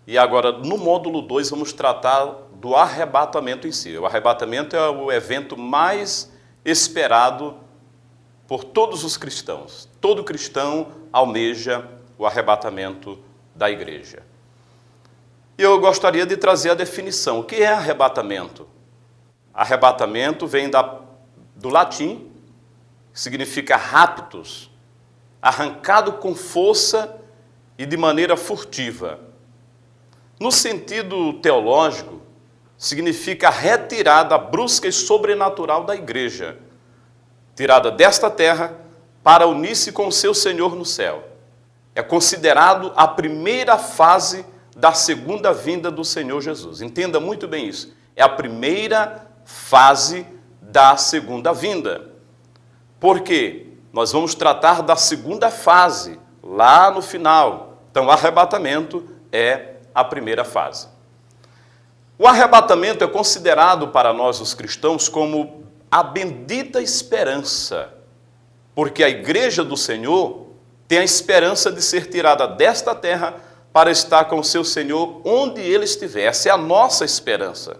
E agora, no módulo 2, vamos tratar do arrebatamento em si. O arrebatamento é o evento mais esperado por todos os cristãos. Todo cristão almeja o arrebatamento da igreja. E eu gostaria de trazer a definição. O que é arrebatamento? Arrebatamento vem do latim, significa raptus, arrancado com força e de maneira furtiva. No sentido teológico, significa retirada brusca e sobrenatural da igreja, tirada desta terra para unir-se com o seu Senhor no céu. É considerado a primeira fase da segunda vinda do Senhor Jesus. Entenda muito bem isso. É a primeira fase da segunda vinda. Por quê? Nós vamos tratar da segunda fase, lá no final. Então, o arrebatamento é a primeira fase. O arrebatamento é considerado para nós, os cristãos, como a bendita esperança, porque a igreja do Senhor tem a esperança de ser tirada desta terra para estar com o seu Senhor onde ele estiver. Essa é a nossa esperança.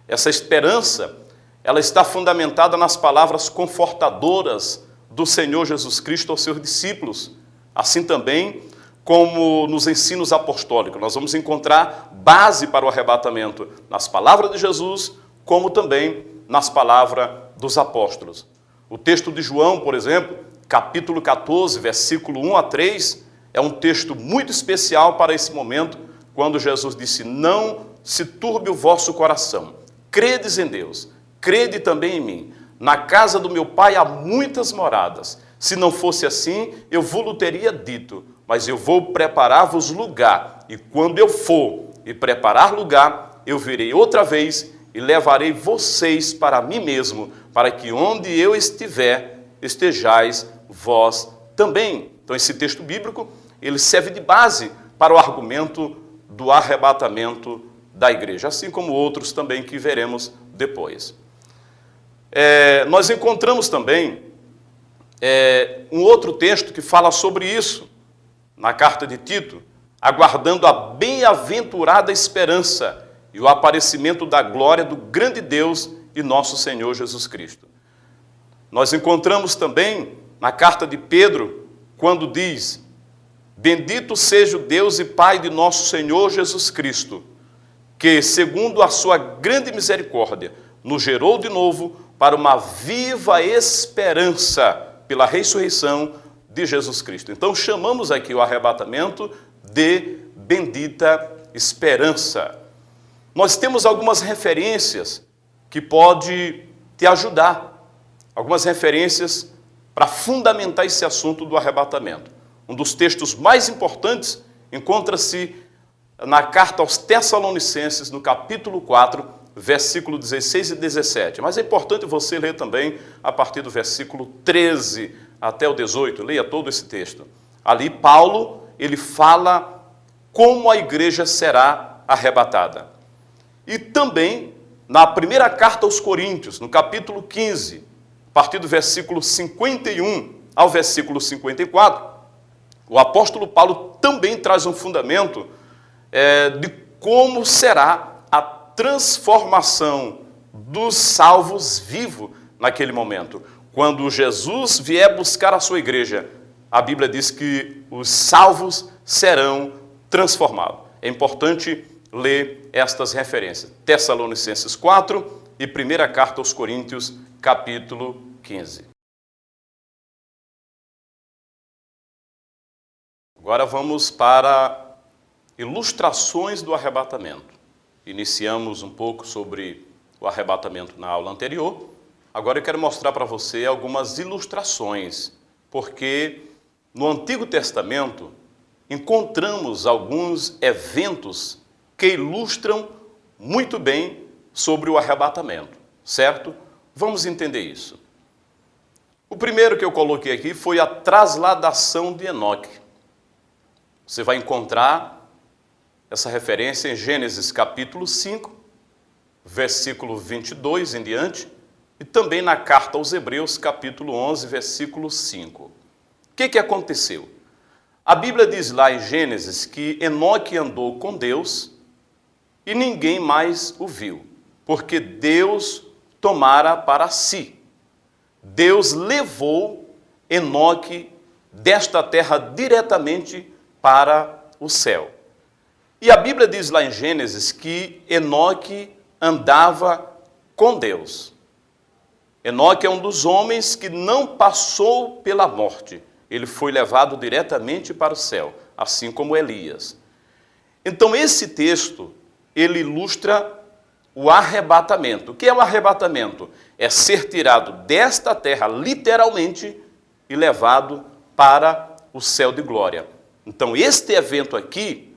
Essa esperança, ela está fundamentada nas palavras confortadoras do Senhor Jesus Cristo aos seus discípulos, assim também como nos ensinos apostólicos. Nós vamos encontrar base para o arrebatamento nas palavras de Jesus, como também nas palavras dos apóstolos. O texto de João, por exemplo, capítulo 14, versículo 1 a 3, é um texto muito especial para esse momento, quando Jesus disse: não se turbe o vosso coração, credes em Deus, crede também em mim. Na casa do meu pai há muitas moradas. Se não fosse assim, eu vos teria dito, mas eu vou preparar-vos lugar. E quando eu for e preparar lugar, eu virei outra vez e levarei vocês para mim mesmo, para que onde eu estiver, estejais vós também. Então, esse texto bíblico, ele serve de base para o argumento do arrebatamento da igreja, assim como outros também que veremos depois. Nós encontramos também um outro texto que fala sobre isso, na carta de Tito, aguardando a bem-aventurada esperança e o aparecimento da glória do grande Deus e nosso Senhor Jesus Cristo. Nós encontramos também na carta de Pedro, quando diz: bendito seja o Deus e Pai de nosso Senhor Jesus Cristo, que, segundo a sua grande misericórdia, nos gerou de novo para uma viva esperança pela ressurreição de Jesus Cristo. Então, chamamos aqui o arrebatamento de bendita esperança. Nós temos algumas referências que podem te ajudar, algumas referências para fundamentar esse assunto do arrebatamento. Um dos textos mais importantes encontra-se na carta aos Tessalonicenses, no capítulo 4, versículo 16 e 17. Mas é importante você ler também a partir do versículo 13 até o 18. Leia todo esse texto. Ali, Paulo, ele fala como a igreja será arrebatada. E também, na primeira carta aos Coríntios, no capítulo 15, a partir do versículo 51 ao versículo 54, o apóstolo Paulo também traz um fundamento de como será a transformação dos salvos vivos naquele momento. Quando Jesus vier buscar a sua igreja, a Bíblia diz que os salvos serão transformados. É importante ler estas referências. Tessalonicenses 4 e primeira carta aos Coríntios, capítulo 15. Agora vamos para ilustrações do arrebatamento. Iniciamos um pouco sobre o arrebatamento na aula anterior. Agora eu quero mostrar para você algumas ilustrações, porque no Antigo Testamento encontramos alguns eventos que ilustram muito bem sobre o arrebatamento, certo? Vamos entender isso. O primeiro que eu coloquei aqui foi a trasladação de Enoque. Você vai encontrar essa referência em Gênesis capítulo 5, versículo 22 em diante, e também na carta aos Hebreus, capítulo 11, versículo 5. O que aconteceu? A Bíblia diz lá em Gênesis que Enoque andou com Deus e ninguém mais o viu, porque Deus tomara para si. Deus levou Enoque desta terra diretamente para o céu. E a Bíblia diz lá em Gênesis que Enoque andava com Deus. Enoque é um dos homens que não passou pela morte. Ele foi levado diretamente para o céu, assim como Elias. Então esse texto, ele ilustra o arrebatamento. O que é o arrebatamento? É ser tirado desta terra, literalmente, e levado para o céu de glória. Então este evento aqui,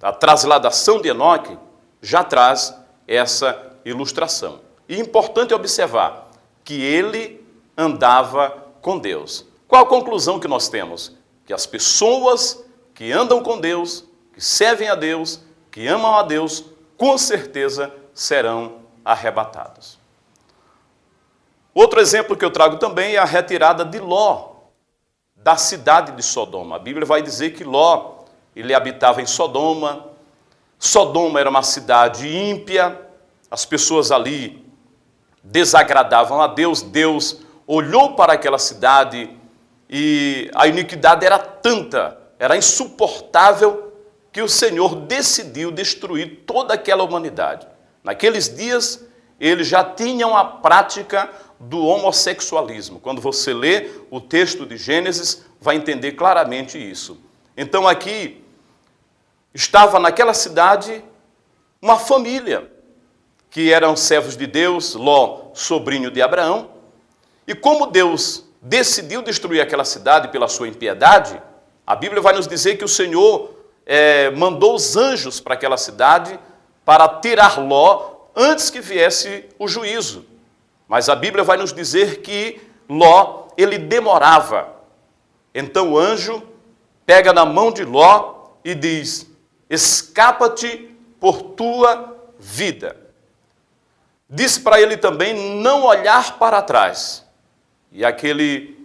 a trasladação de Enoque, já traz essa ilustração. E é importante observar que ele andava com Deus. Qual a conclusão que nós temos? Que as pessoas que andam com Deus, que servem a Deus, que amam a Deus, com certeza serão arrebatados. Outro exemplo que eu trago também é a retirada de Ló, da cidade de Sodoma. A Bíblia vai dizer que Ló, ele habitava em Sodoma. Sodoma era uma cidade ímpia, as pessoas ali desagradavam a Deus. Deus olhou para aquela cidade e a iniquidade era tanta, era insuportável, que o Senhor decidiu destruir toda aquela humanidade. Naqueles dias, eles já tinham a prática do homossexualismo. Quando você lê o texto de Gênesis, vai entender claramente isso. Então aqui, estava naquela cidade uma família, que eram servos de Deus, Ló, sobrinho de Abraão, e como Deus decidiu destruir aquela cidade pela sua impiedade, a Bíblia vai nos dizer que o Senhor mandou os anjos para aquela cidade para tirar Ló antes que viesse o juízo. Mas a Bíblia vai nos dizer que Ló, ele demorava. Então o anjo pega na mão de Ló e diz: escapa-te por tua vida. Disse para ele também não olhar para trás. E aquele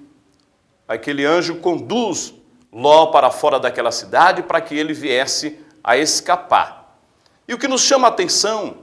anjo conduz Ló para fora daquela cidade para que ele viesse a escapar. E o que nos chama a atenção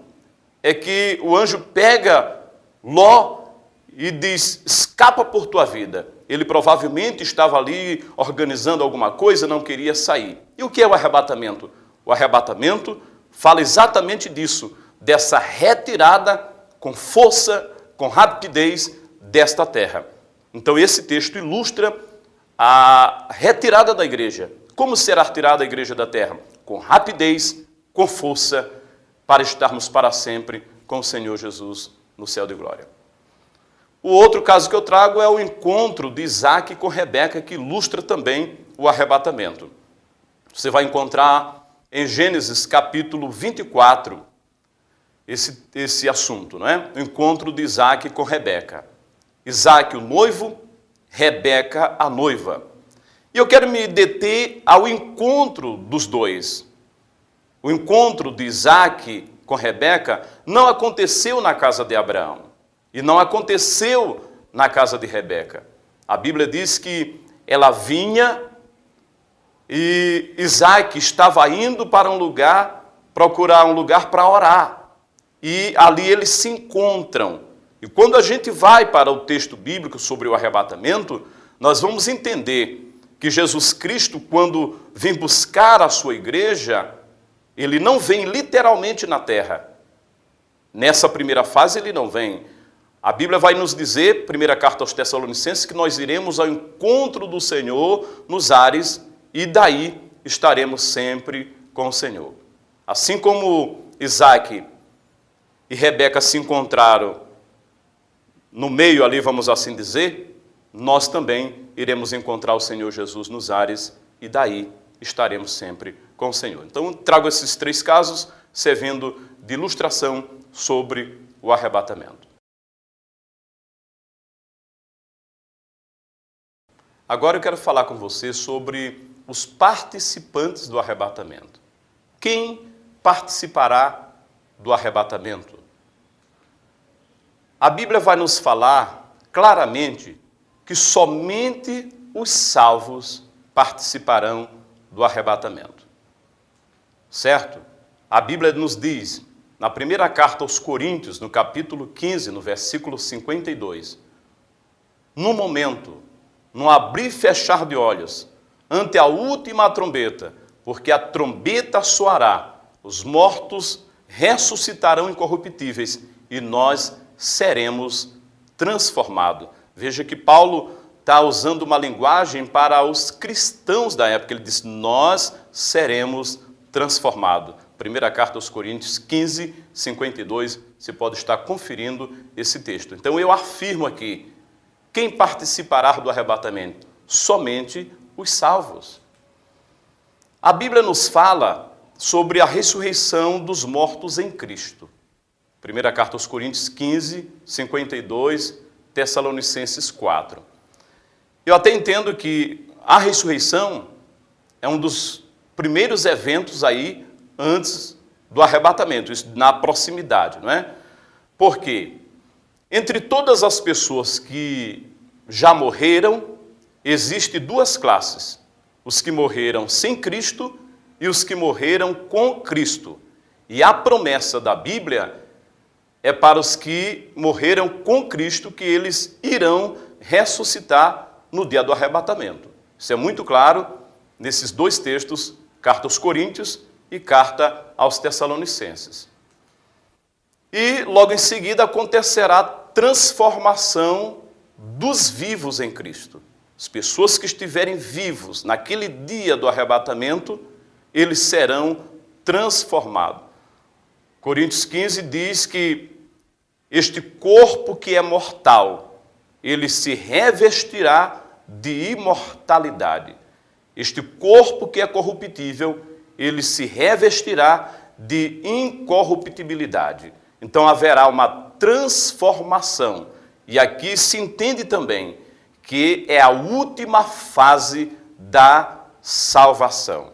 é que o anjo pega Ló e diz: escapa por tua vida. Ele provavelmente estava ali organizando alguma coisa, não queria sair. E o que é o arrebatamento? O arrebatamento fala exatamente disso, dessa retirada com força, com rapidez desta terra. Então esse texto ilustra a retirada da igreja. Como será retirada a igreja da terra? Com rapidez, com força, para estarmos para sempre com o Senhor Jesus no céu de glória. O outro caso que eu trago é o encontro de Isaac com Rebeca, que ilustra também o arrebatamento. Você vai encontrar em Gênesis capítulo 24 esse assunto, não é? O encontro de Isaac com Rebeca. Isaac, o noivo, Rebeca, a noiva. E eu quero me deter ao encontro dos dois. O encontro de Isaac com Rebeca não aconteceu na casa de Abraão e não aconteceu na casa de Rebeca. A Bíblia diz que ela vinha e Isaac estava indo para um lugar, procurar um lugar para orar. E ali eles se encontram. E quando a gente vai para o texto bíblico sobre o arrebatamento, nós vamos entender que Jesus Cristo, quando vem buscar a sua igreja, ele não vem literalmente na terra. Nessa primeira fase ele não vem. A Bíblia vai nos dizer, primeira carta aos Tessalonicenses, que nós iremos ao encontro do Senhor nos ares e daí estaremos sempre com o Senhor. Assim como Isaac e Rebeca se encontraram no meio ali, vamos assim dizer, nós também iremos encontrar o Senhor Jesus nos ares e daí estaremos sempre com o Senhor. Então, trago esses três casos servindo de ilustração sobre o arrebatamento. Agora eu quero falar com você sobre os participantes do arrebatamento. Quem participará do arrebatamento? A Bíblia vai nos falar claramente que somente os salvos participarão do arrebatamento. Certo? A Bíblia nos diz, na primeira carta aos Coríntios, no capítulo 15, no versículo 52, no momento, no abrir e fechar de olhos, ante a última trombeta, porque a trombeta soará, os mortos ressuscitarão incorruptíveis e nós seremos transformados. Veja que Paulo está usando uma linguagem para os cristãos da época. Ele diz, nós seremos transformados. Primeira carta aos Coríntios 15, 52, você pode estar conferindo esse texto. Então eu afirmo aqui, quem participará do arrebatamento? Somente os salvos. A Bíblia nos fala sobre a ressurreição dos mortos em Cristo. Primeira carta aos Coríntios 15, 52, Tessalonicenses 4. Eu até entendo que a ressurreição é um dos primeiros eventos aí antes do arrebatamento, isso na proximidade, não é? Por quê? Entre todas as pessoas que já morreram, existem duas classes. Os que morreram sem Cristo e os que morreram com Cristo. E a promessa da Bíblia é para os que morreram com Cristo, que eles irão ressuscitar no dia do arrebatamento. Isso é muito claro nesses dois textos, carta aos Coríntios e carta aos Tessalonicenses. E logo em seguida acontecerá a transformação dos vivos em Cristo. As pessoas que estiverem vivos naquele dia do arrebatamento, eles serão transformados. Coríntios 15 diz que este corpo que é mortal, ele se revestirá de imortalidade. Este corpo que é corruptível, ele se revestirá de incorruptibilidade. Então haverá uma transformação. E aqui se entende também que é a última fase da salvação.